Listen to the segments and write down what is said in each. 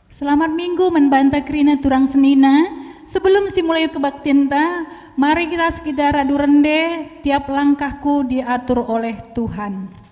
Selamat minggu membanta kerina turang senina. Sebelum simulai kebaktian ta, mari kita sekedar adu rende, tiap langkahku diatur oleh Tuhan.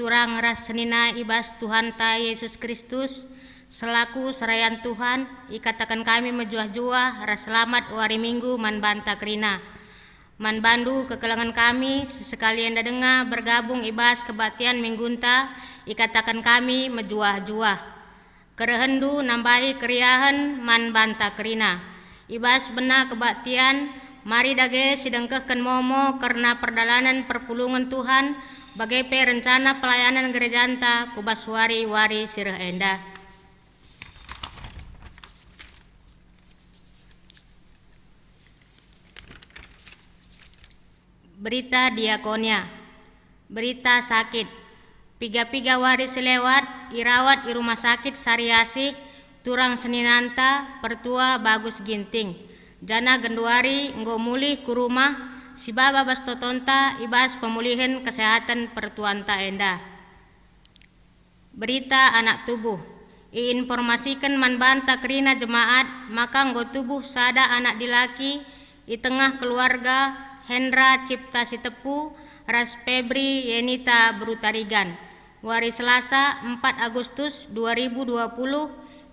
Turang ras senina ibas Tuhan ta Yesus Kristus selaku serayan Tuhan ikatakan kami menjuah-juah ras selamat wari minggu man banta kerina man bandu kekelangan kami sesekalian dadenga bergabung ibas kebaktian minggunta ikatakan kami menjuah-juah kerehendu nambahi keriahan man banta kerina ibas bena kebaktian mari dage sidengkehken momo karena perdalanan perpulungan Tuhan bagai rencana pelayanan gereja anta kubas wari-wari sirah endah. Berita diakonia, berita sakit, piga-piga wari selewat, irawat di rumah sakit Sariasi, turang seninanta, pertua bagus ginting, jana genduari nggo mulih ku rumah, si baba bastotonta ibas pemulihan kesehatan pertuanta enda. Berita anak tubuh, iinformasikan man banta kerina jemaat maka nggo tubuh sada anak dilaki i tengah keluarga Hendra Cipta Sitepu ras Febri Yenita Brutarigan wari Selasa 4 Agustus 2020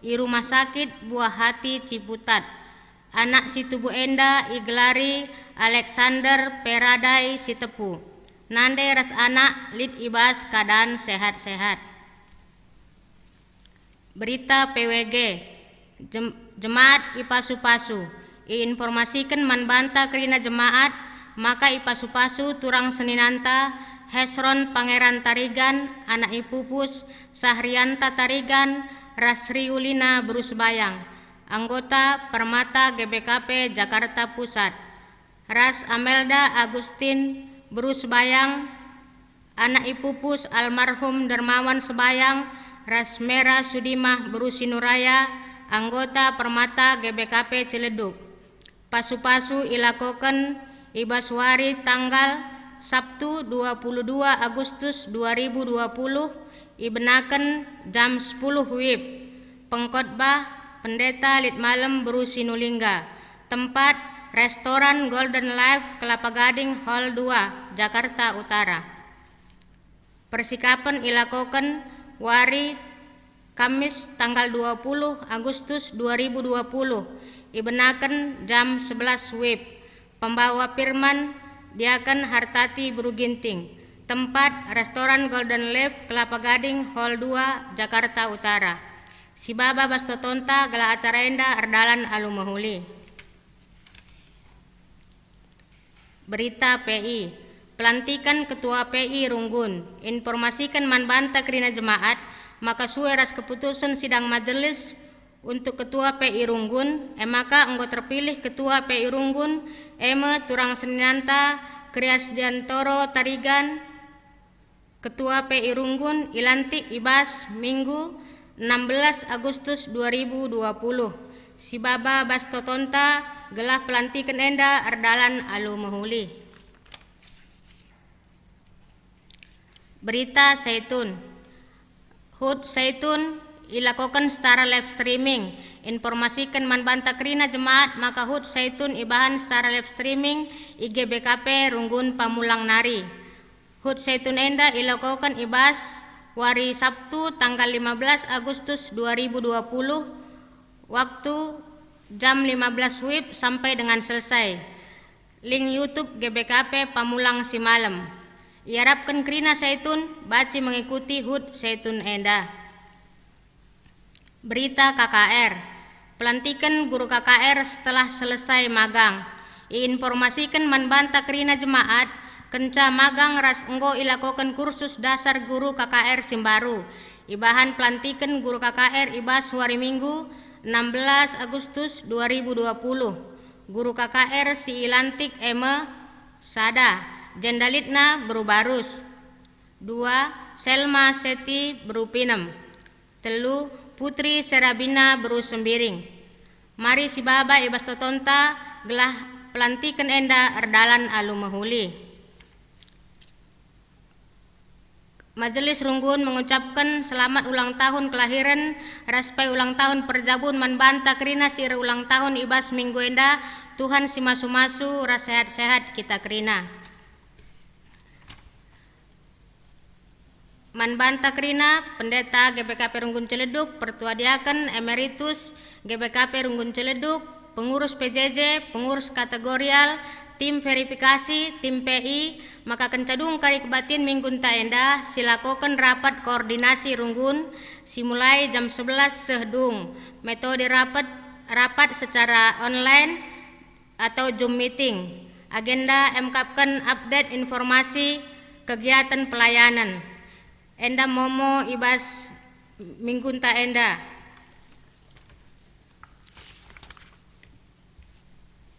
i Rumah Sakit Buah Hati Ciputat Anak si tubuh enda igelari Alexander Peradai si tepu. Nande ras anak lid ibas keadaan sehat-sehat. Berita PWG Jemaat Ipasu-Pasu informasikan manbanta kerina jemaat maka Ipasu-Pasu turang seninanta Hesron Pangeran Tarigan anak Ipupus Sahrianta Tarigan Rasriulina Berusbayang anggota Permata GBKP Jakarta Pusat. Ras Amelda Agustin Berusbayang anak Ipupus almarhum Dermawan Sebayang. Ras Mera Sudimah Berusinuraya anggota Permata GBKP Ciledug. Pasu-pasu ilakokan ibaswari tanggal Sabtu 22 Agustus 2020 ibenaken jam 10 WIB. Pengkhotbah Pendeta Lid Malem Berusinulingga. Tempat Restoran Golden Life Kelapa Gading Hall 2 Jakarta Utara. Persikapan ilakokan wari Kamis tanggal 20 Agustus 2020 ibenaken jam 11 WIB. Pembawa firman Diaken Hartati Beruginting. Tempat Restoran Golden Life Kelapa Gading Hall 2 Jakarta Utara. Si Baba Bastotonta gala acara enda Ardalan Alumahuli. Berita PI Pelantikan Ketua PI Runggun. Informasikan manbanta kerina jemaat maka suai ras keputusan sidang majelis untuk Ketua PI Runggun maka enggo terpilih Ketua PI Runggun turang seninanta Kriasdiantoro Tarigan. Ketua PI Runggun ilantik ibas Minggu 16 Agustus 2020. Si Baba Bastotonta gelah pelantikan enda Ardalan Alumahuli. Berita Zaitun HUT Zaitun ilakokan secara live streaming. Informasikan manbanta kerina jemaat maka HUT Zaitun ibahan secara live streaming IGBKP Runggun Pamulang Nari. HUT Zaitun enda ilakokan ibas wari Sabtu tanggal 15 Agustus 2020 waktu jam 15 WIB sampai dengan selesai. Link YouTube GBKP Pamulang Simalem. Iharapkan kerina Zaitun baci mengikuti HUT Zaitun enda. Berita KKR Pelantikan guru KKR setelah selesai magang. Informasikan manbanta kerina jemaat kenca magang ras enggo ilakokan kursus dasar guru KKR Simbaru. Ibahan pelantikan guru KKR ibas hari Minggu 16 Agustus 2020. Guru KKR si ilantik Sada Jendalitna Berubarus. 2. Selma Seti Berupinem. 3. Putri Serabina Berusembiring. Mari si Baba ibas totonta gelah pelantikan enda Ardalan Alumahuli. Majelis Runggun mengucapkan selamat ulang tahun kelahiran raspai ulang tahun perjabun manbanta kerina sir ulang tahun ibas minggu enda. Tuhan si masu-masu ras sehat-sehat kita kerina. Manbanta kerina Pendeta GBKP Runggun Ciledug, Pertua Diaken Emeritus GBKP Runggun Ciledug, pengurus PJJ, pengurus kategorial, tim verifikasi, tim PI, maka kencadung kari kebatin minggu taenda silakokan rapat koordinasi Runggun simulai jam 11 sehdung. Metode rapat secara online atau Zoom meeting. Agenda mengkapkan update informasi kegiatan pelayanan. Enda momo ibas minggu taenda.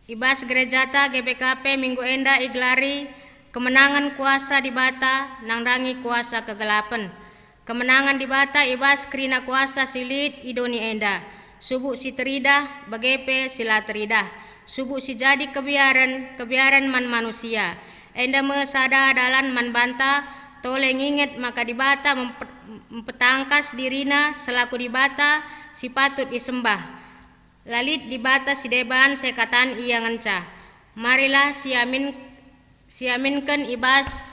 Ibas gerejata GBKP minggu enda iglari kemenangan kuasa di Bata nangdangi kuasa kegelapan. Kemenangan di Bata ibas kerina kuasa silit idoni enda. Subuh si teridah bagepe sila teridah. Subuh si jadi kebiaran man manusia. Enda mesada dalan man banta tole nginget maka di Bata mempetangkas dirina selaku di Bata si patut disembah. Lalit di Bata si deban sekatan ia ngenca. Marilah siaminkan ibas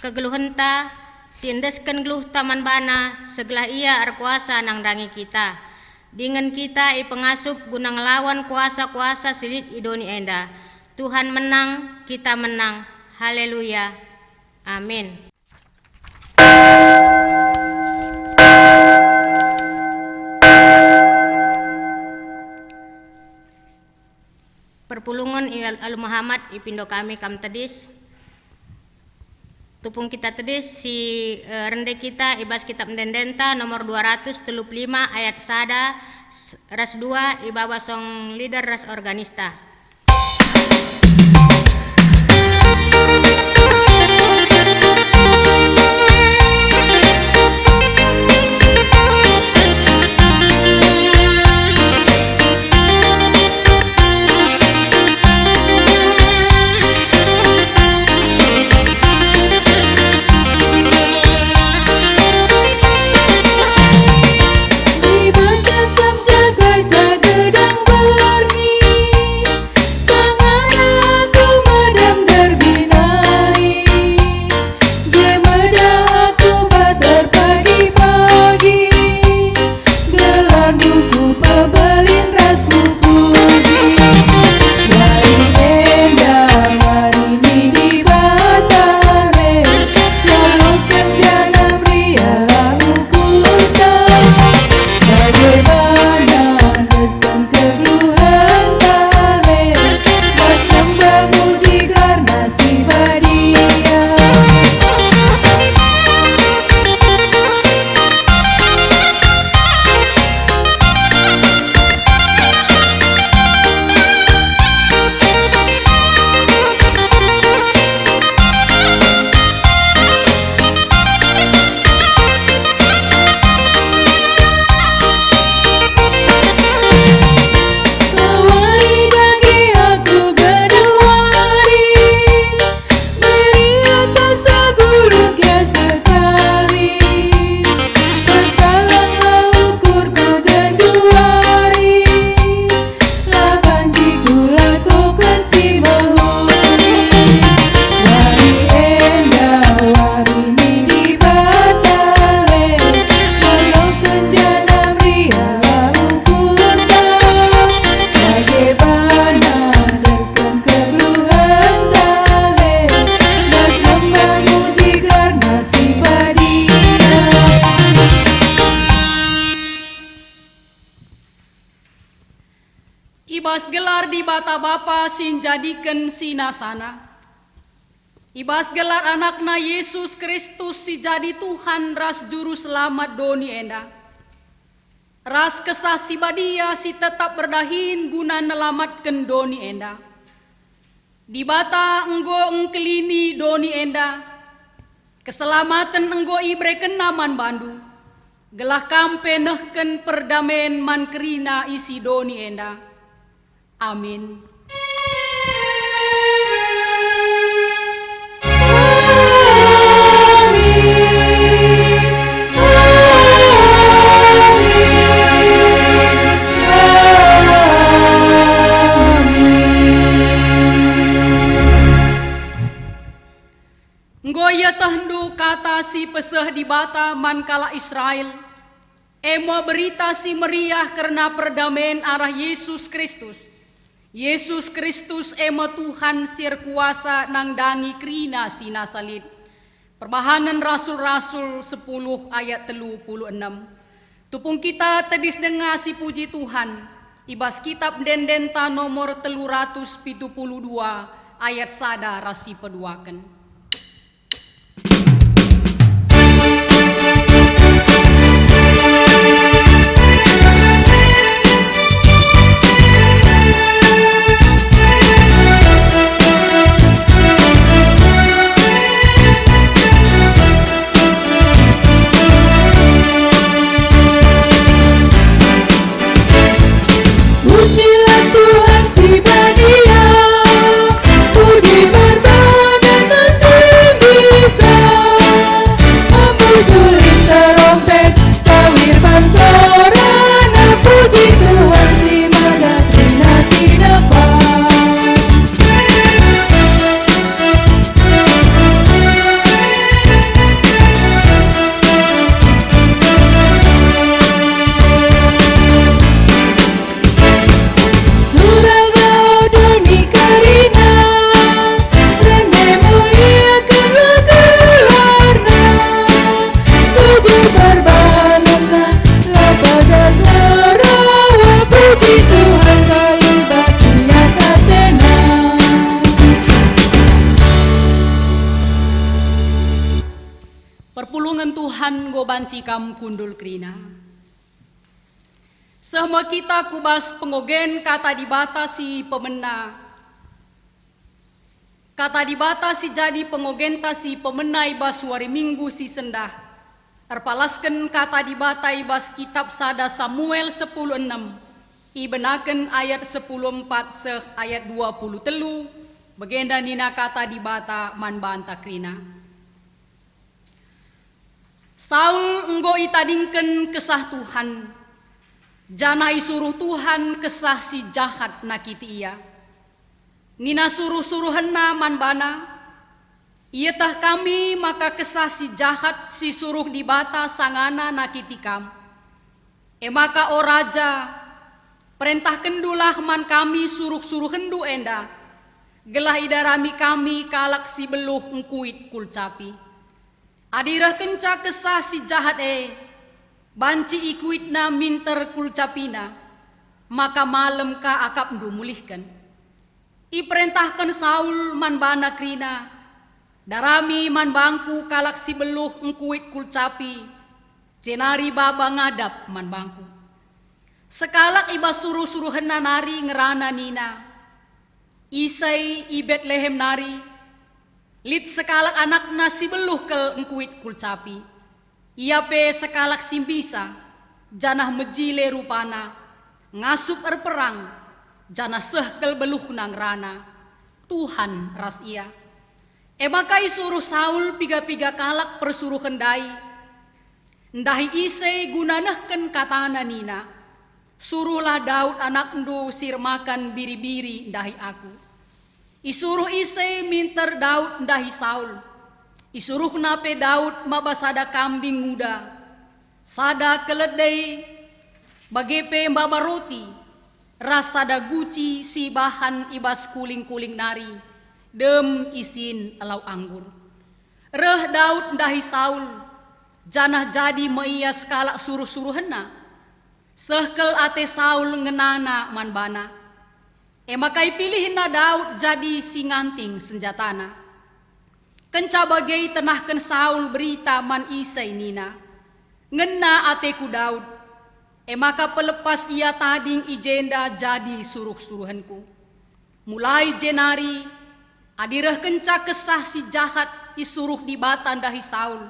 kegeluhenta siendeskan geluh taman bana segelah ia arkuasa nangdangi kita. Dengan kita pengasup guna ngelawan kuasa-kuasa silit idoni enda. Tuhan menang, kita menang. Haleluya. Amin. Perpulungan Alu Muhammad ipindo kami kam tedis. Tupung kita tedis si rende kita ibas kitab mendendenta nomor 235 ayat sada ras 2 ibawa song leader ras organista. Ibas gelar di bata Bapa sin jadikan sinasana. Ibas gelar anakna Yesus Kristus si jadi Tuhan ras juru selamat doni enda. Ras kesah si badia si tetap berdahin guna nelamatkan doni enda. Di bata enggo engkelini doni enda. Keselamatan enggo ibreken naman bandu. Gelah kampe nehken perdamen man kerina isi doni enda. Amin. Ngoya tahndu kata si peseh di bata mankala Israel. Emo berita si meriah karena perdamaian arah Yesus Kristus. Yesus Kristus emo Tuhan sir kuasa nang dangi krina si nasalit. Perbahanan Rasul-Rasul 10 ayat 36. Tupung kita tedis dengar si puji Tuhan. Ibas kitab dendenta nomor 372 ayat sada rasi peduaken. Pujilah Tuhan si badia, puji berbadan nggo banci kam kundul krina. Sama kita kubas pengogen kata dibatasi pemena. Kata dibatasi jadi pengogenta si pemena ibas wari minggu si sendah. Erpalasken kata dibata ibas kitab sada Samuel 10:6. Ibenaken ayat 10:4 seh ayat 23. Begenda nina kata dibata man banta krina. Saul enggo itadingken kesah Tuhan. Jana isuruh Tuhan kesah si jahat nakiti ia. Nina suruh-suruhenna man bana. Ia tah kami maka kesah si jahat si suruh dibata sangana nakiti kam. Maka o raja perintah kendulah man kami suruh-suruh hendu enda. Gelah idarami kami kalak si beluh engkuit kulcapi. Adirah kenca kesah si jahat banci ikuitna minter kulcapina. Maka malam ka akap ndu mulihkan. Iperintahkan Saul man bana krina. Darami man bangku kalak si beluh engkuit kulcapi. Cenari baba ngadap man bangku. Sekalak iba suruh-suruhenna nari ngerana nina. Isai i Betlehem nari. Lit sekalak anak nasi beluh kel engkuit kulcapi. Ia pe sekalak simbisa. Janah mejile rupana. Ngasup erperang. Janah seh kel beluh nang rana. Tuhan ras ia. Makai suruh Saul piga-piga kalak persuruh hendai. Ndahi isai gunanahken katana nina. Suruhlah Daud anak ndu sirmakan biri-biri ndahi aku. Isuruh Isai minter Daud ndahi Saul. Isuruh nape Daud mabasada kambing muda. Sada keledai bagepe mbaba roti. Rasada guci si bahan ibas kuling-kuling nari. Dem isin elau anggur. Reh Daud ndahi Saul. Janah jadi meias kalak suruh-suruhenna. Sehkel ate Saul ngenana man bana. Makai pilihna Daud jadi singanting senjatana. Kenca bagai tenahken Saul berita man Isai nina. Ngena ateku Daud. Maka pelepas ia tading ijenda jadi suruh-suruhanku. Mulai jenari adirah kenca kesah si jahat isuruh dibatan dahi Saul.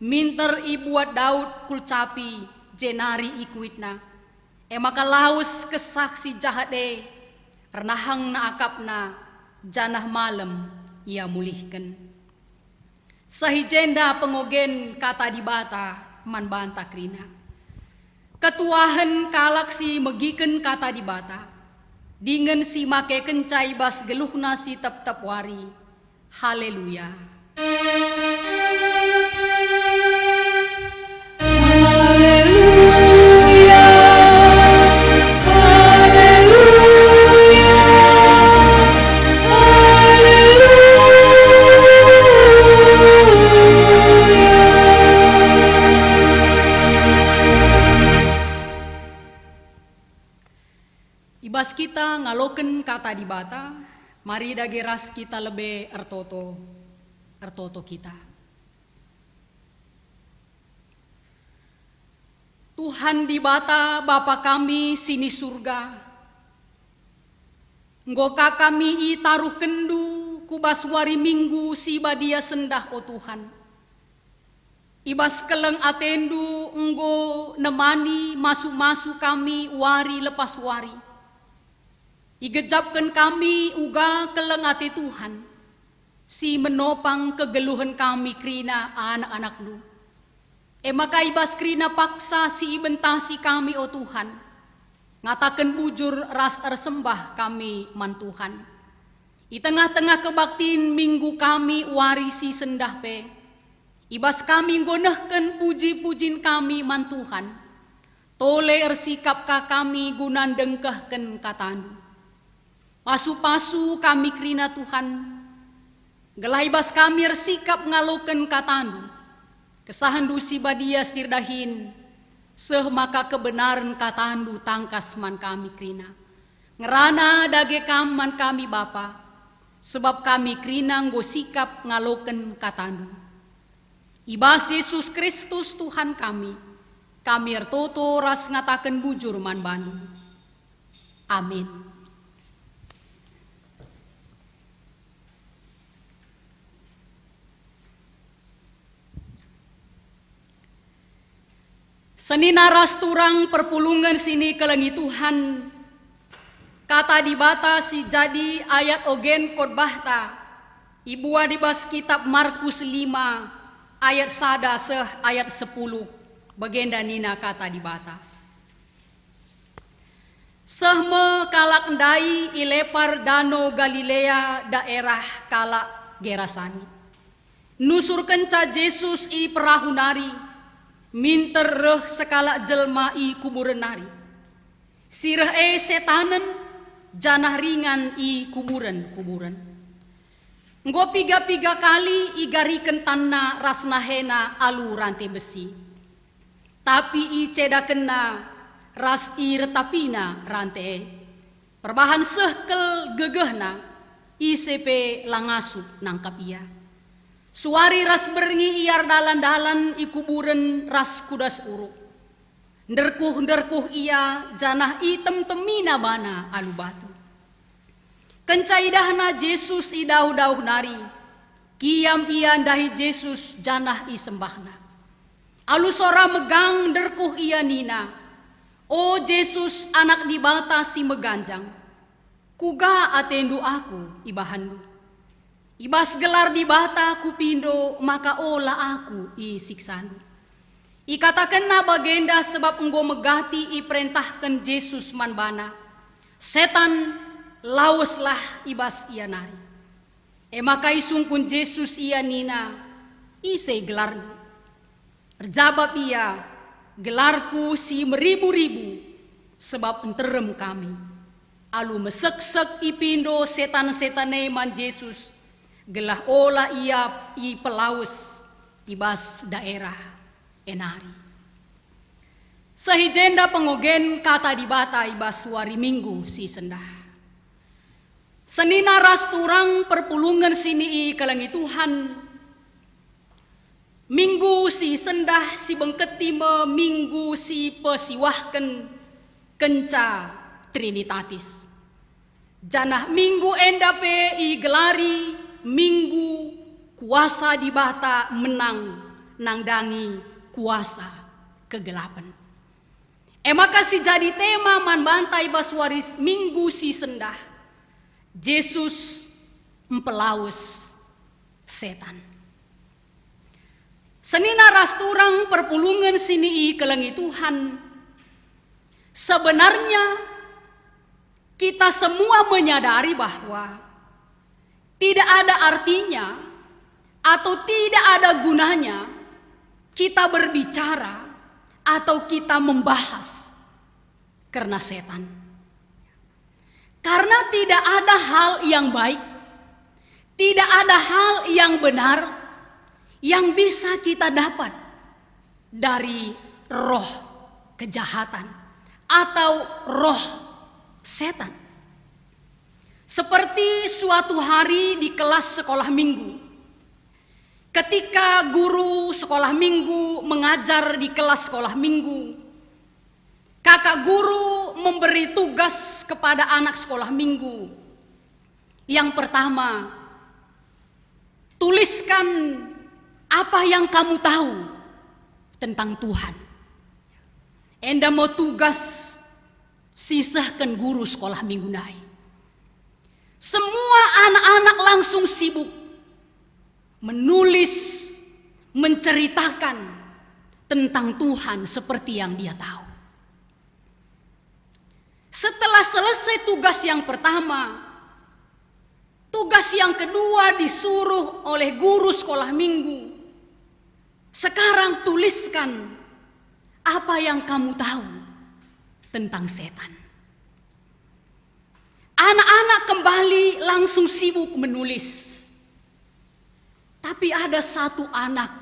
Minter ibuat Daud kulcapi. Jenari ikuitna. Maka laus kesah si jahat renahang na akapna. Janah malam ia mulihkan. Sahijenda pengogen kata dibata man banta krina. Ketuahan kalak si megiken kata dibata. Dingen si make kencai bas geluhna si tep-tep wari. Haleluya. Ibas kita ngaloken kata dibata, mari dageras kita lebe ertoto kita. Tuhan dibata Bapa kami sini surga. Nggoka kami i taruh kendu kubas wari minggu si badia sendah o Tuhan. Ibas keleng atendu enggo nemani masuk-masuk kami wari lepas wari. Igejapkan kami uga keleng ate Tuhan. Si menopang kegeluhan kami krina anak-anak lu. Maka ibas krina paksa si ibentasi kami o Tuhan. Ngatakan bujur ras ersembah kami man Tuhan. I tengah-tengah kebaktin minggu kami warisi sendah pe. Ibas kami ngonehken puji-pujin kami man Tuhan. Tole ersikap ka kami gunan dengkehken katandu. Pasu-pasu kami krina Tuhan. Gelaibas kami ersikap ngaloken katandu. Kesahandu si badia sirdahin. Seh maka kebenaran katandu tangkas man kami krina. Ngerana dage man kami Bapa. Sebab kami krina nggo sikap ngaloken katandu. Ibas Yesus Kristus Tuhan kami ertoto ras ngatakan bujur man Bandung. Amin. Senina ras turang perpulungan sini kelengi Tuhan, kata dibata si jadi ayat ogen khotbahta, ibua dibas kitab Markus 5 ayat sada seh ayat 10, bagenda nina kata dibata. Sehme kalak ndai ilepar Danau Galilea daerah kalak Gerasani. Nusur kenca Yesus i perahu nari, minter reh sekala jelma i kuburan nari. Sireh setanen janah ringan i kuburan. Nggo piga kali igariken tanna rasnahena alu rantai besi. Tapi i cedakena ras i retapina rantai. Perbahan sehkel gegehna i sepe langasuk nangkap ia. Suari ras berengi iar dalan-dalan i kuburan ras kudas uruk. Nderkuh ia janah item temina bana alu batu. Kencaidahna Yesus i dauh nari. Kiam ia ndahi Yesus janah i sembahna. Alu sora megang nderkuh ia nina. O Yesus anak dibata si meganjang. Kuga atendu aku ibahandu. Ibas gelar dibata kupindo maka olah aku i siksandu. Ikatakenna bagenda sebab enggo megati i perintahkan Yesus manbana. Setan lauslah ibas ia nari. Maka isungkun Yesus ia nina ise gelarnu. Terjawab ia, gelarku si meribu-ribu sebab enterem kami. Alu mesek-sek ipindo setan-setane man Yesus. Gelah olah ia i pelaus ibas daerah enari. Sehijenda pengogen kata dibata ibas wari minggu si sendah. Senina ras turang perpulungan sini i kelengi Tuhan. Minggu si sendah si bengketi me minggu si pesiwahken kenca Trinitatis. Janah minggu endape i gelari minggu kuasa dibata menang nangdangi kuasa kegelapan. Maka si jadi tema man bantai baswaris minggu si sendah. Yesus mempelaus setan. Senina ras turang perpulungan sini i kelengi Tuhan. Sebenarnya kita semua menyadari bahwa tidak ada artinya atau tidak ada gunanya kita berbicara atau kita membahas karena setan. Karena tidak ada hal yang baik, tidak ada hal yang benar yang bisa kita dapat dari roh kejahatan atau roh setan. Seperti suatu hari di kelas sekolah minggu, ketika guru sekolah minggu mengajar di kelas sekolah minggu, kakak guru memberi tugas kepada anak sekolah minggu. Yang pertama, tuliskan apa yang kamu tahu tentang Tuhan. Enda mau tugas sisahkan guru sekolah minggu naik. Semua anak-anak langsung sibuk menulis, menceritakan tentang Tuhan seperti yang dia tahu. Setelah selesai tugas yang pertama, tugas yang kedua disuruh oleh guru sekolah minggu. Sekarang tuliskan apa yang kamu tahu tentang setan. Anak-anak kembali langsung sibuk menulis. Tapi ada satu anak,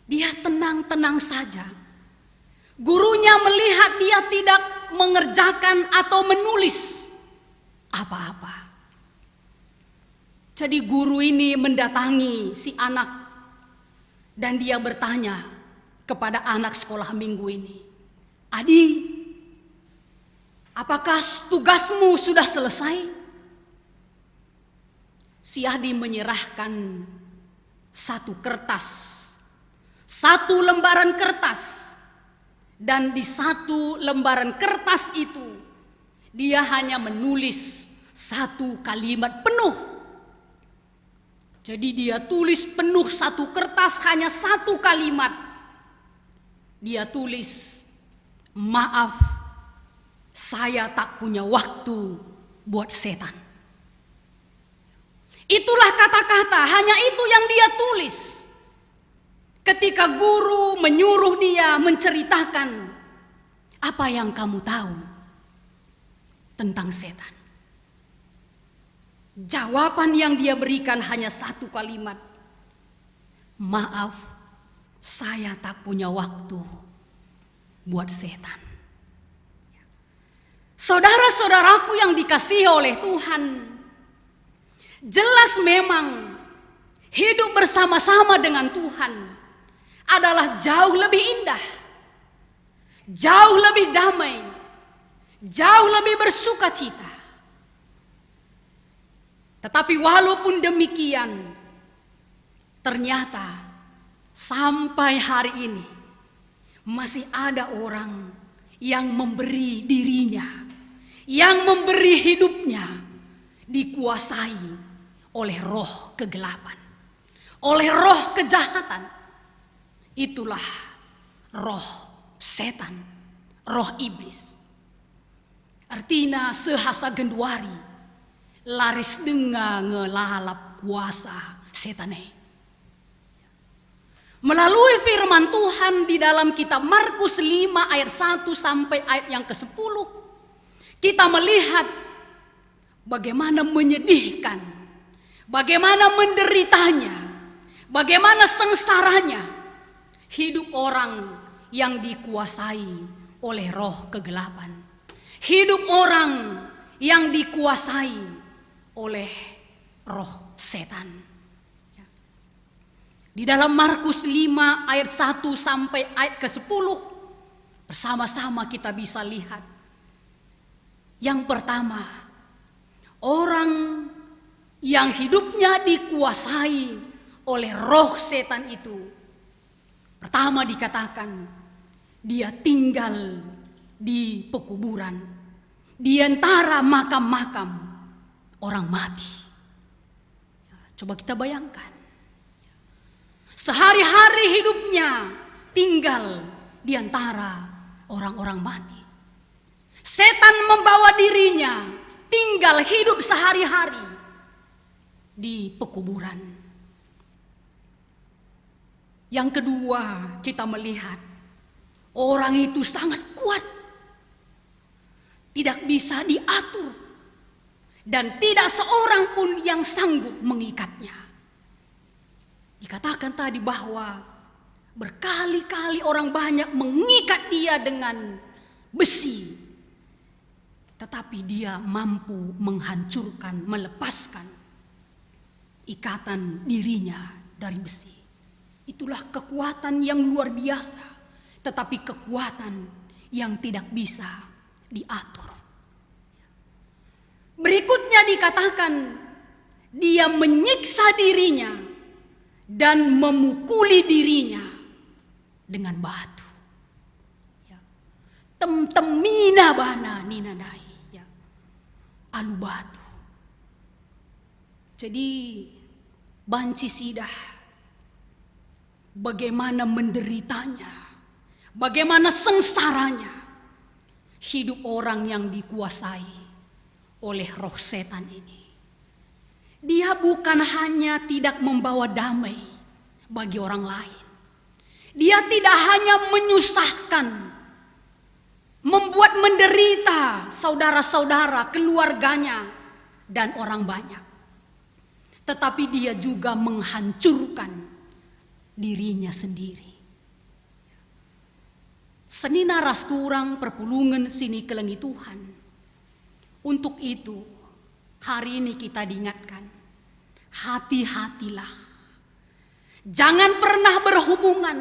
dia tenang-tenang saja. Gurunya melihat dia tidak mengerjakan atau menulis apa-apa. Jadi guru ini mendatangi si anak Dan dia bertanya kepada anak sekolah minggu ini, "Adi, apakah tugasmu sudah selesai?" Si Adi menyerahkan satu kertas, satu lembaran kertas. Dan di satu lembaran kertas itu dia hanya menulis satu kalimat penuh. Jadi dia tulis penuh satu kertas hanya satu kalimat. Dia tulis, "Maaf, saya tak punya waktu buat setan." Itulah kata-kata, hanya itu yang dia tulis. Ketika guru menyuruh dia menceritakan, "Apa yang kamu tahu tentang setan?" Jawaban yang dia berikan hanya satu kalimat, "Maaf, saya tak punya waktu buat setan." Saudara-saudaraku yang dikasihi oleh Tuhan, jelas memang hidup bersama-sama dengan Tuhan adalah jauh lebih indah, jauh lebih damai, jauh lebih bersukacita. Tetapi walaupun demikian, ternyata sampai hari ini masih ada orang yang memberi dirinya, yang memberi hidupnya dikuasai oleh roh kegelapan, oleh roh kejahatan. Itulah roh setan, roh iblis. Artinya sehasa genduari laris dengar ngelalap kuasa setane. Melalui firman Tuhan di dalam kitab Markus 5 ayat 1 sampai ayat yang ke-10, kita melihat bagaimana menyedihkan, bagaimana menderitanya, bagaimana sengsaranya hidup orang yang dikuasai oleh roh kegelapan. Hidup orang yang dikuasai oleh roh setan. Di dalam Markus 5 ayat 1 sampai ayat ke-10, bersama-sama kita bisa lihat. Yang pertama, orang yang hidupnya dikuasai oleh roh setan itu, pertama dikatakan, dia tinggal di pekuburan, di antara makam-makam orang mati. Coba kita bayangkan, sehari-hari hidupnya tinggal di antara orang-orang mati. Setan membawa dirinya tinggal hidup sehari-hari di pekuburan. Yang kedua, kita melihat orang itu sangat kuat, tidak bisa diatur, dan tidak seorang pun yang sanggup mengikatnya. Dikatakan tadi bahwa berkali-kali orang banyak mengikat dia dengan besi, tetapi dia mampu menghancurkan, melepaskan ikatan dirinya dari besi. Itulah kekuatan yang luar biasa, tetapi kekuatan yang tidak bisa diatur. Berikutnya dikatakan, dia menyiksa dirinya dan memukuli dirinya dengan batu. Temtemina bana ninadai, alu batu. Jadi banci sidah, bagaimana menderitanya, bagaimana sengsaranya hidup orang yang dikuasai oleh roh setan ini. Dia bukan hanya tidak membawa damai bagi orang lain, dia tidak hanya menyusahkan, membuat menderita saudara-saudara, keluarganya, dan orang banyak, tetapi dia juga menghancurkan dirinya sendiri. Senina rasturang perpulungan sini kelengi Tuhan. Untuk itu hari ini kita diingatkan, hati-hatilah. Jangan pernah berhubungan,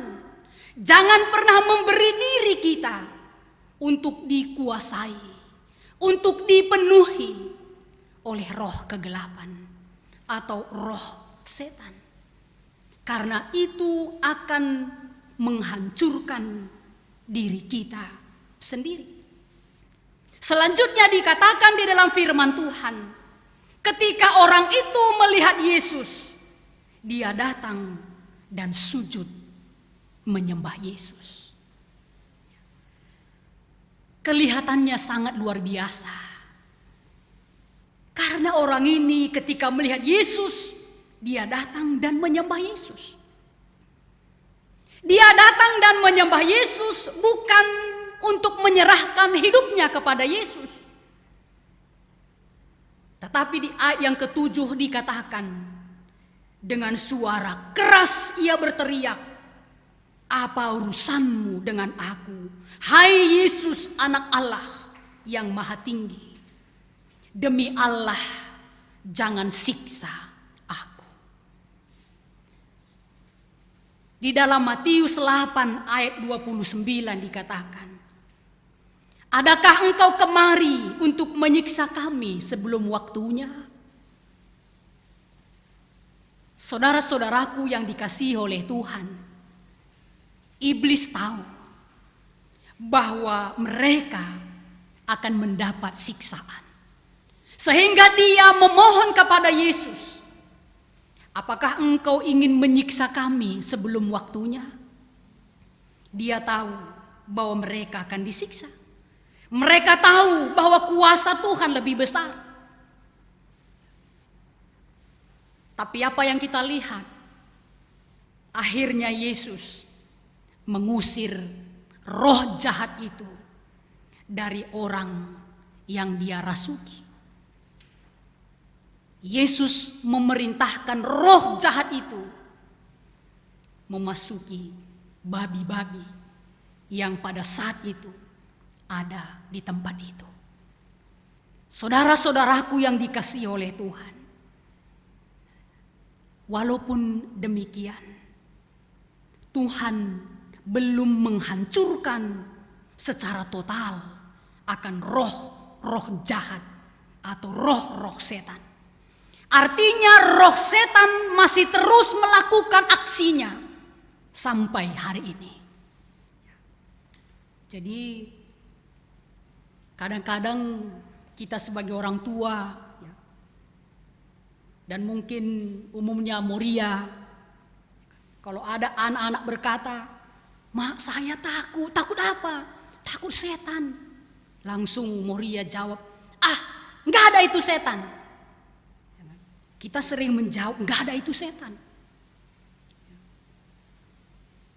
jangan pernah memberi diri kita untuk dikuasai, untuk dipenuhi oleh roh kegelapan atau roh setan. Karena itu akan menghancurkan diri kita sendiri. Selanjutnya dikatakan di dalam firman Tuhan, ketika orang itu melihat Yesus, dia datang dan sujud menyembah Yesus. Kelihatannya sangat luar biasa. Karena orang ini ketika melihat Yesus, dia datang dan menyembah Yesus. Dia datang dan menyembah Yesus bukan untuk menyerahkan hidupnya kepada Yesus. Tetapi di ayat yang ke-7 dikatakan, dengan suara keras ia berteriak, "Apa urusanmu dengan aku, hai Yesus anak Allah yang maha tinggi? Demi Allah, jangan siksa aku." Di dalam Matius 8 ayat 29 dikatakan, "Adakah engkau kemari untuk menyiksa kami sebelum waktunya?" Saudara-saudaraku yang dikasihi oleh Tuhan, iblis tahu bahwa mereka akan mendapat siksaan. Sehingga dia memohon kepada Yesus, "Apakah engkau ingin menyiksa kami sebelum waktunya?" Dia tahu bahwa mereka akan disiksa. Mereka tahu bahwa kuasa Tuhan lebih besar. Tapi apa yang kita lihat? Akhirnya Yesus mengusir roh jahat itu dari orang yang dia rasuki. Yesus memerintahkan roh jahat itu memasuki babi-babi yang pada saat itu ada di tempat itu. Saudara-saudaraku yang dikasihi oleh Tuhan, walaupun demikian, Tuhan belum menghancurkan secara total akan roh-roh jahat atau roh-roh setan. Artinya roh setan masih terus melakukan aksinya sampai hari ini. Jadi kadang-kadang kita sebagai orang tua, dan mungkin umumnya Moria, kalau ada anak-anak berkata, "Mak, saya takut." "Takut apa?" "Takut setan." Langsung Moria jawab, "Enggak ada itu setan." Kita sering menjawab, "Enggak ada itu setan."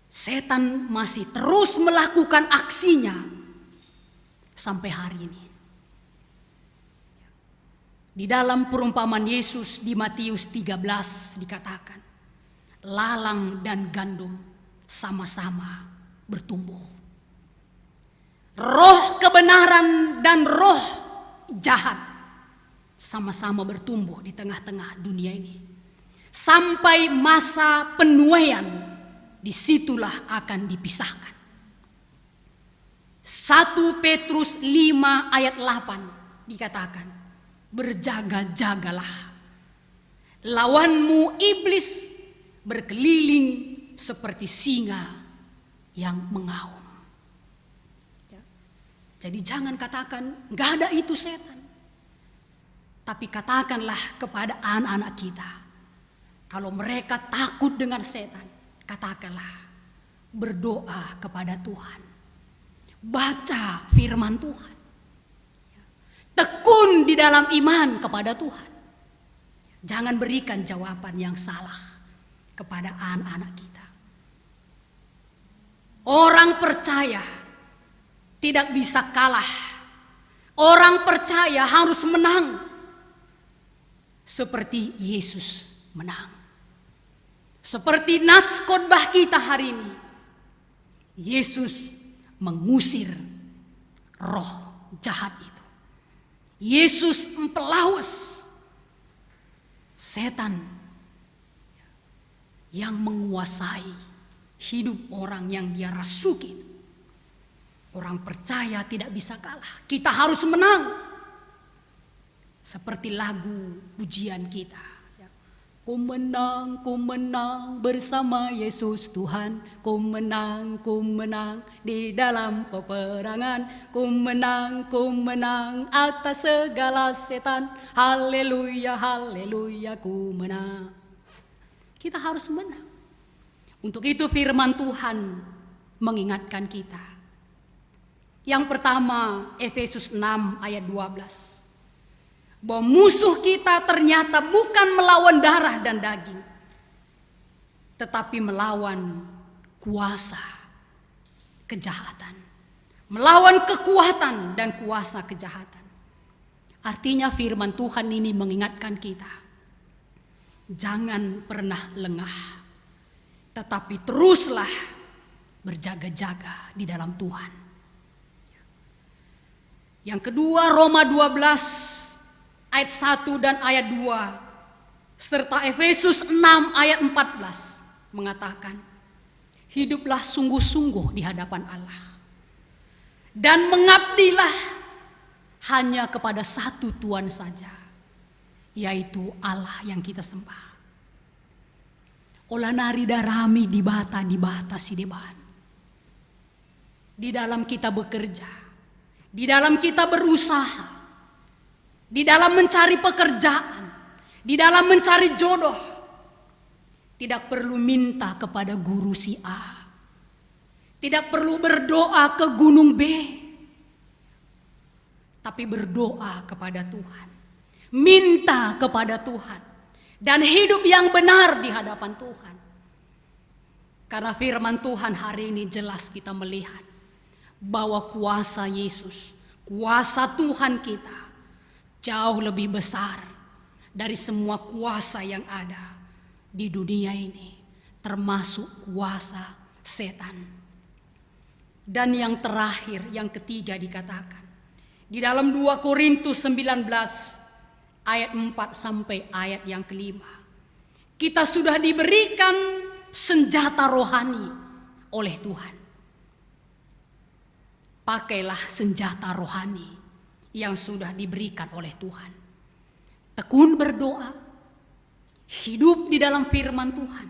Setan masih terus melakukan aksinya sampai hari ini. Di dalam perumpamaan Yesus di Matius 13 dikatakan, lalang dan gandum sama-sama bertumbuh. Roh kebenaran dan roh jahat sama-sama bertumbuh di tengah-tengah dunia ini. Sampai masa penuaian, disitulah akan dipisahkan. 1 Petrus 5 ayat 8 dikatakan, "Berjaga-jagalah. Lawanmu iblis berkeliling seperti singa yang mengaum." Jadi jangan katakan, "Enggak ada itu setan." Tapi katakanlah kepada anak-anak kita, kalau mereka takut dengan setan, katakanlah, berdoa kepada Tuhan. Baca firman Tuhan. Tekun di dalam iman kepada Tuhan. Jangan berikan jawaban yang salah kepada anak-anak kita. Orang percaya tidak bisa kalah. Orang percaya harus menang. Seperti Yesus menang. Seperti nats khotbah kita hari ini. Yesus mengusir roh jahat itu. Yesus mempelaus setan yang menguasai hidup orang yang dia rasuki. Orang percaya tidak bisa kalah. Kita harus menang. Seperti lagu pujian kita. Ku menang bersama Yesus Tuhan. Ku menang di dalam peperangan. Ku menang atas segala setan. Haleluya, haleluya, ku menang. Kita harus menang. Untuk itu firman Tuhan mengingatkan kita. Yang pertama, Efesus 6 ayat 12. Bahwa musuh kita ternyata bukan melawan darah dan daging, tetapi melawan kuasa kejahatan, melawan kekuatan dan kuasa kejahatan. Artinya firman Tuhan ini mengingatkan kita, jangan pernah lengah, tetapi teruslah berjaga-jaga di dalam Tuhan. Yang kedua, Roma 12 ayat 1 dan ayat 2 serta Efesus 6 ayat 14 mengatakan, hiduplah sungguh-sungguh di hadapan Allah dan mengabdilah hanya kepada satu Tuhan saja, yaitu Allah yang kita sembah. Olah nari darami di bata si deban. Di dalam kita bekerja, di dalam kita berusaha, di dalam mencari pekerjaan, di dalam mencari jodoh, tidak perlu minta kepada guru si A, tidak perlu berdoa ke gunung B, tapi berdoa kepada Tuhan, minta kepada Tuhan, dan hidup yang benar di hadapan Tuhan. Karena firman Tuhan hari ini jelas kita melihat bahwa kuasa Yesus, kuasa Tuhan kita, jauh lebih besar dari semua kuasa yang ada di dunia ini, termasuk kuasa setan. Dan yang terakhir, yang ketiga dikatakan di dalam 2 Korintus 19 ayat 4 sampai ayat yang kelima, kita sudah diberikan senjata rohani oleh Tuhan. Pakailah senjata rohani yang sudah diberikan oleh Tuhan. Tekun berdoa, hidup di dalam firman Tuhan,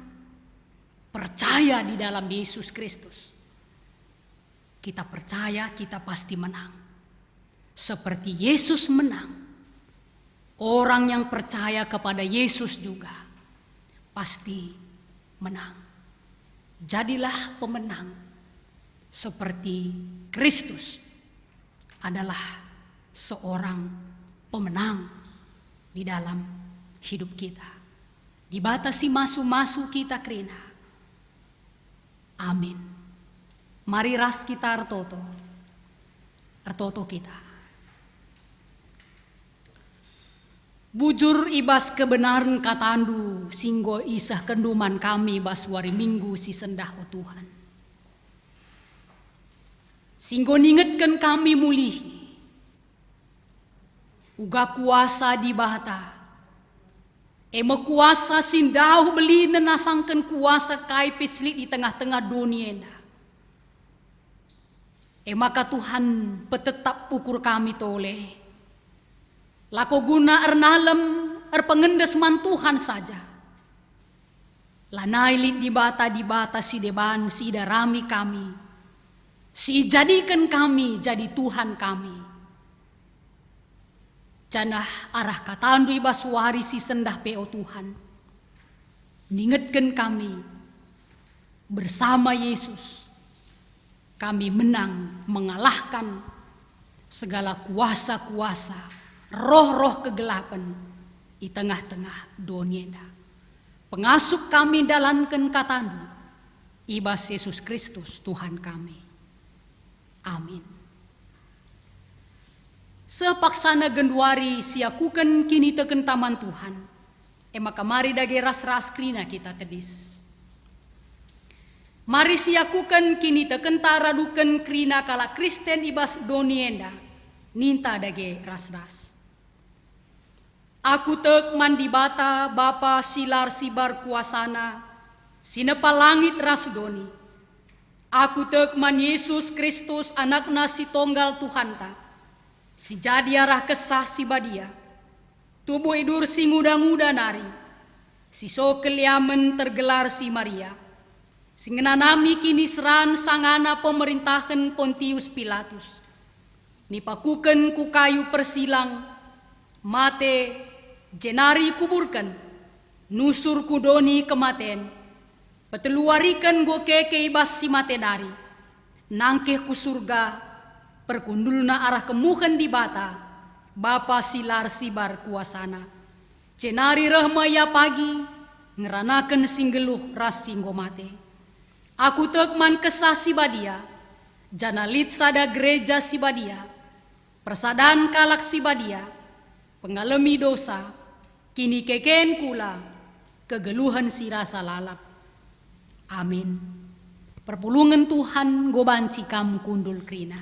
percaya di dalam Yesus Kristus. Kita percaya kita pasti menang. Seperti Yesus menang, orang yang percaya kepada Yesus juga pasti menang. Jadilah pemenang seperti Kristus adalah seorang pemenang di dalam hidup kita. Dibatasi masuk kita kerina. Amin. Mari ras kita artoto kita. Bujur ibas kebenaran katandu singgo isah kenduman kami baswari minggu si sendah o Tuhan. Singgo ningetkan kami mulihi. Uga kuasa di bata. Ema kuasa sindau beli nenasangkan kuasa kai pislik di tengah-tengah dunia enda. Maka Tuhan petetap ukur kami toleh. Lako guna ernalem pengendes man Tuhan saja. Lanailit di bata si deban si darami kami. Si jadikan kami jadi Tuhan kami. Janah arah katandu ibas wari si sendah peo Tuhan. Ningetkan kami bersama Yesus. Kami menang mengalahkan segala kuasa-kuasa, roh-roh kegelapan di tengah-tengah dunia. Pengasuh kami dalankan katandu ibas Yesus Kristus Tuhan kami. Amin. Sepaksana genduari siakukan kini teken taman Tuhan. Maka mari dage ras-ras krina kita tedis. Mari siakukan kini teken taradukan krina kala Kristen ibas donienda. Ninta dage ras-ras. Aku tek mandi bata bapa silar sibar kuasana. sinepa langit rasdoni. Aku tekman Yesus Kristus anakna si tonggal Tuhan ta. Si jadi arah kesah si badia. Tubuh idur si nguda-nguda nari. Si sokeliamen tergelar si Maria. Si ngenanami kini seran sangana pemerintahan Pontius Pilatus. Nipakuken ku kayu persilang. Mate jenari kuburkan. Nusur kudoni kematen. Peteluarikan go keke ibas si matenari. Nangkeh ku surga. Perkundulna arah kemuhan di bata. Bapa silar sibar kuasana. Cenari rahmaya pagi. Ngeranakan singgeluh ras singgo mate. Aku tekman kesah si badia. Janalit sada gereja si badia. Persadaan kalak si badia. Pengalami dosa. Kini keken kula. Kegeluhan si rasa lalap. Amin. Perpulungan Tuhan gobanci kamu kundul krina.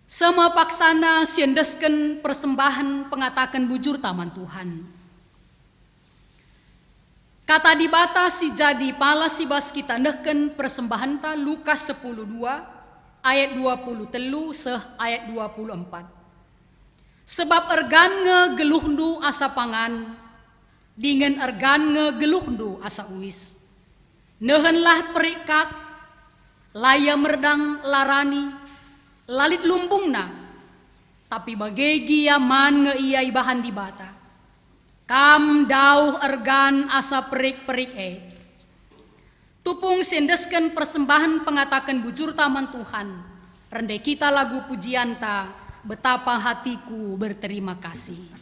Sama paksana siendesken persembahan pengatakan bujur taman Tuhan. Kata dibatas si jadi pala si bas kita ndehken persembahan ta Lukas 10:2 ayat 23 seh ayat 24. Sebab ergan ngegeluhndu asa pangan. Dengan ergan ngegeluhndu asa uis. Nehenlah perikak, laya merdang larani, lalit lumbungna, tapi bagegi yaman ngeiyai bahan di bata. Kam dauh ergan asa perik-perik Tupung sendesken persembahan pengatakan bujur taman Tuhan, rende kita lagu pujianta, betapa hatiku berterima kasih.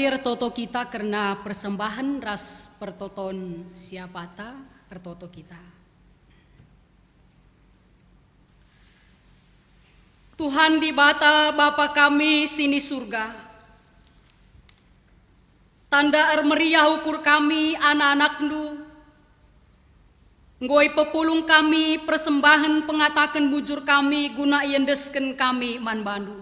ertoto kita karena persembahan ras pertoton siapata ertoto kita. Tuhan di bata Bapa kami sini surga, tanda meriah ukur kami anak-anak-Ndu, ngoi pepulung kami persembahan pengatakan bujur kami guna iendesken kami man bandu.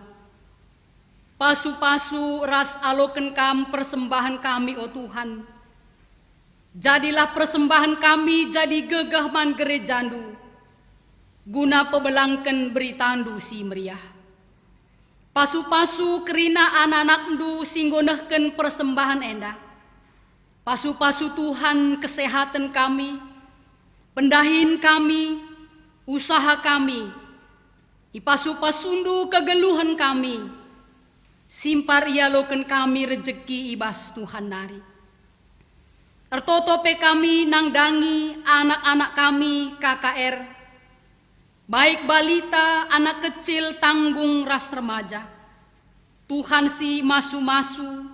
Pasu-pasu ras aloken kam persembahan kami oh Tuhan. Jadilah persembahan kami jadi gegah man gerejandu, guna pebelangken beritandu si meriah. Pasu-pasu kerina anak-anak-Ndu singgonehken persembahan endah. Pasu-pasu Tuhan kesehatan kami, pendahin kami, usaha kami, ipasu-pasundu kegeluhan kami, simpar ialoken kami rejeki ibas Tuhan nari. Ertotope kami nangdangi anak-anak kami KKR, baik balita, anak kecil, tanggung, ras remaja. Tuhan si masu-masu,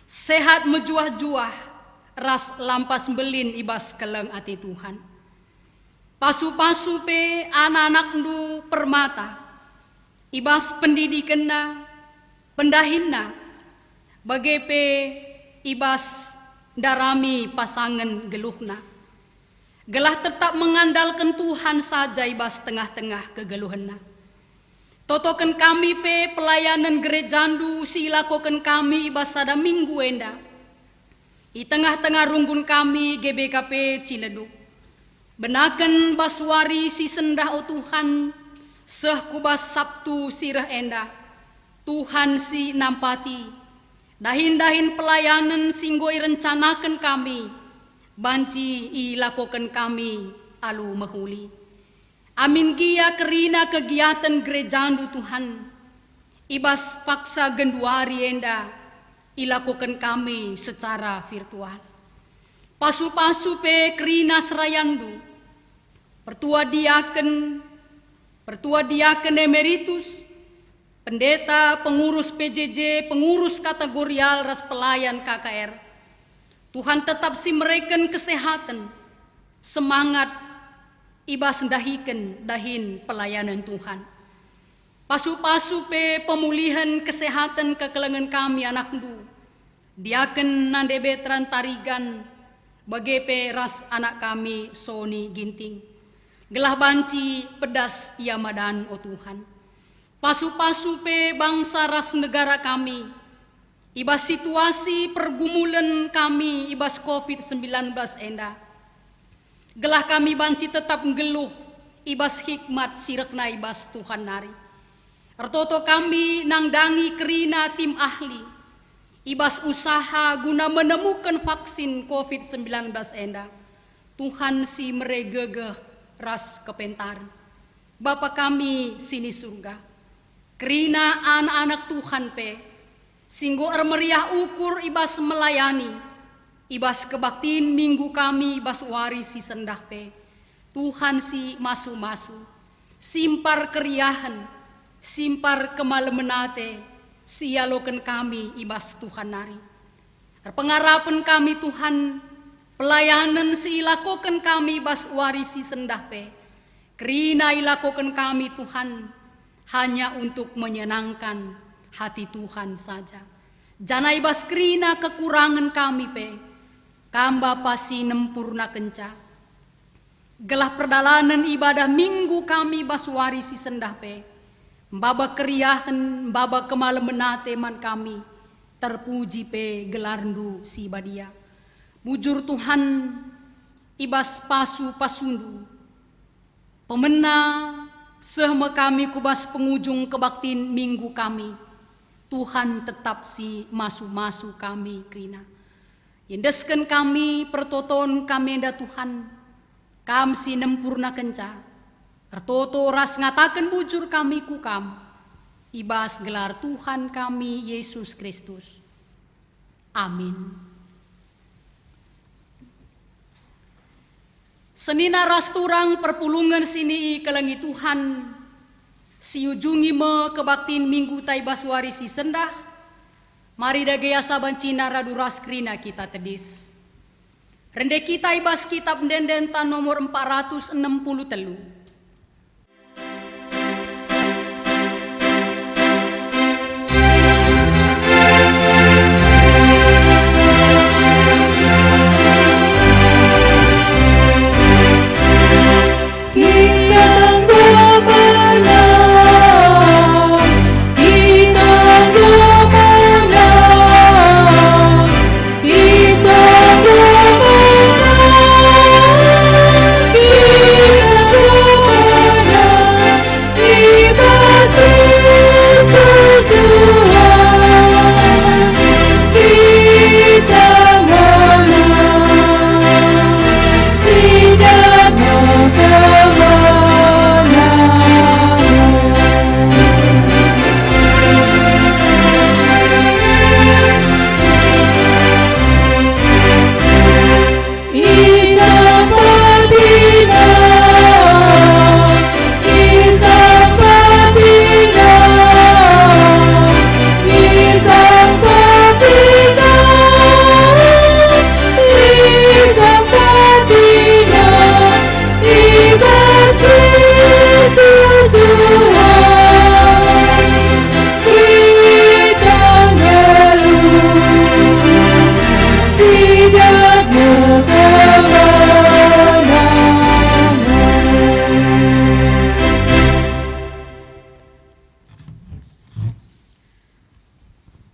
sehat mejuah-juah, ras lampas belin ibas keleng ati Tuhan. Pasu-pasu pe anak-anak-Ndu permata, ibas pendidikanna, pendahinna, bagepe ibas darami pasangan geluhna. Gelah tetap mengandalkan Tuhan saja ibas tengah-tengah kegeluhanna. Totoken kami pe pelayanan gerejandu silakoken kami ibas sada minggu enda. I tengah-tengah runggun kami GBKP Ciledug. Benaken baswari si sendah o Tuhan, seh kubas Sabtu sirah enda. Tuhan si nampati, dahin-dahin pelayanan singgoi rencanakan kami, banci ilakokan kami alu mahuli. Amin gia kerina kegiatan gerejandu Tuhan, ibas paksa genduari enda, ilakokan kami secara virtual. Pasu-pasu pe kerina serayandu, pertua diaken emeritus, pendeta, pengurus PJJ, pengurus kategorial ras pelayan KKR. Tuhan tetap si mereken kesehatan, semangat, ibas dahin pelayanan Tuhan. Pasu-pasu pe pemulihan kesehatan kekelengan kami anak-Ndu. Diaken nandebetran tarigan, bagepe ras anak kami Sony Ginting. Gelah banci pedas Yamadan o Tuhan. Pasu-pasu pe bangsa ras negara kami, ibas situasi pergumulan kami ibas COVID-19 enda. Gelah kami banci tetap ngeluh, ibas hikmat sirekna ibas Tuhan nari. Ertoto kami nangdangi kerina tim ahli, ibas usaha guna menemukan vaksin COVID-19 enda. Tuhan si meregegeh ras kepentar. Bapa kami sini surga, kerina anak-anak Tuhan pe, singgo meriah ukur ibas melayani, ibas kebaktiin minggu kami ibas warisi sendah pe. Tuhan si masu-masu, simpar keriahan, simpar kemalemenate, sialoken kami ibas Tuhan nari. Pengarapan kami Tuhan, pelayanan si ilakoken kami ibas warisi sendah pe. Kerina ilakoken kami Tuhan, hanya untuk menyenangkan hati Tuhan saja. Jana ibas kerina kekurangan kami pe, kamba pasi nempurna kenca. Gelah perdalanan ibadah minggu kami baswari si sendah pe, mbaba keriahan, mbaba kemalemenate man kami, terpuji pe gelarndu si badia. Bujur Tuhan ibas pasu pasundu, pemena sehme kami kubas pengujung kebaktin minggu kami. Tuhan tetap si masu-masu kami krina. Yendesken kami pertoton kami enda Tuhan. Kam si nempurna kenca. Ertoto ras ngatakan bujur kami kukam. Ibas gelar Tuhan kami Yesus Kristus. Amin. Senina ras turang perpulungan sini kelengi Tuhan, si ujungi me kebaktin minggu taibas warisi sendah, Mari dagaya saban cina raduras krina kita tedis. Rende kita ibas kitab Dendenta nomor 463.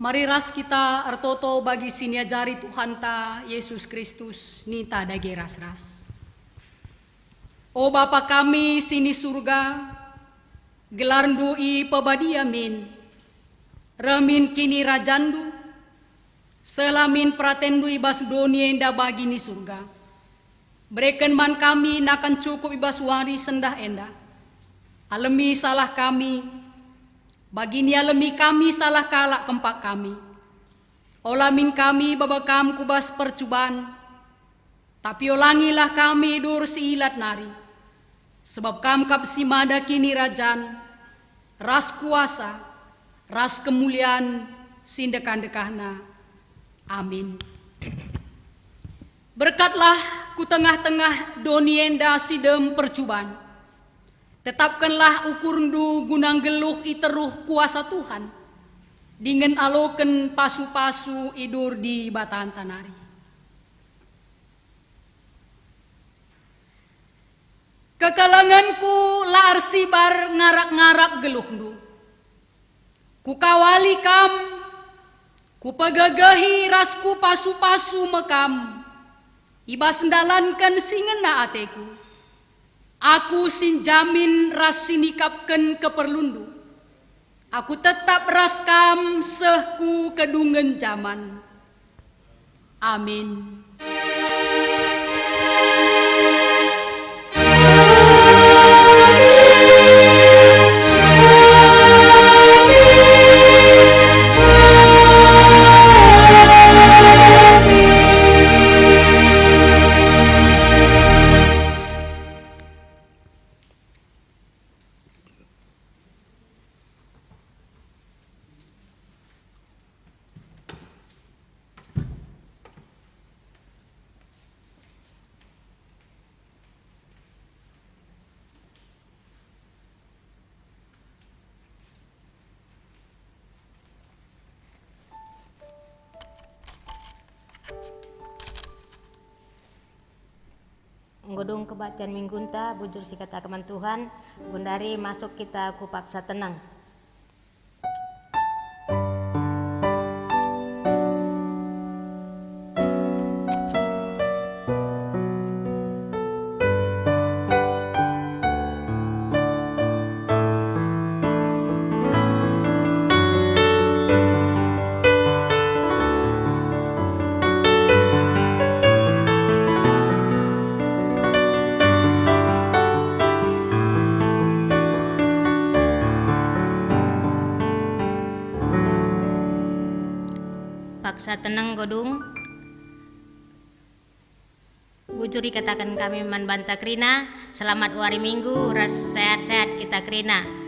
Mari ras kita artoto bagi sinia jari Tuhan ta Yesus Kristus nita dage ras-ras. O Bapa kami sini surga, gelar doi pebadia min, remin kini rajandu, selamin pratendu ibas doni enda bagi ni surga. Berikan man kami nakan cukup ibas wari sendah enda. Alemi salah kami, bagini alemi kami salah kalak kempak kami. Olamin kami babakam kubas percubaan, tapi olangilah kami dur siilat nari. Sebab kam kap simada kini rajan, ras kuasa, ras kemuliaan, sindekan-dekahna. Amin. Berkatlah ku tengah-tengah donienda sidem percubaan. Tetapkanlah ukurndu gunang geluh iteruh kuasa Tuhan. Dengan aloken pasu-pasu idur di batahan tanari. Kekalanganku laar sibar ngarak-ngarak geluhndu. Ku kawali kam, ku pegagahi rasku pasu-pasu mekam. Ibas sendalankan singena ateku. Aku sinjamin ras sinikapken keperlundu. Aku tetap raskam sehku kedungen zaman. Amin. Nggodong kebacaan minggunta bujur si kata keman Tuhan, gundari masuk kita ku paksa tenang. Paksa tenang godung. Bujuri katakan kami man banta krina, selamat hari Minggu, ras sehat-sehat kita krina.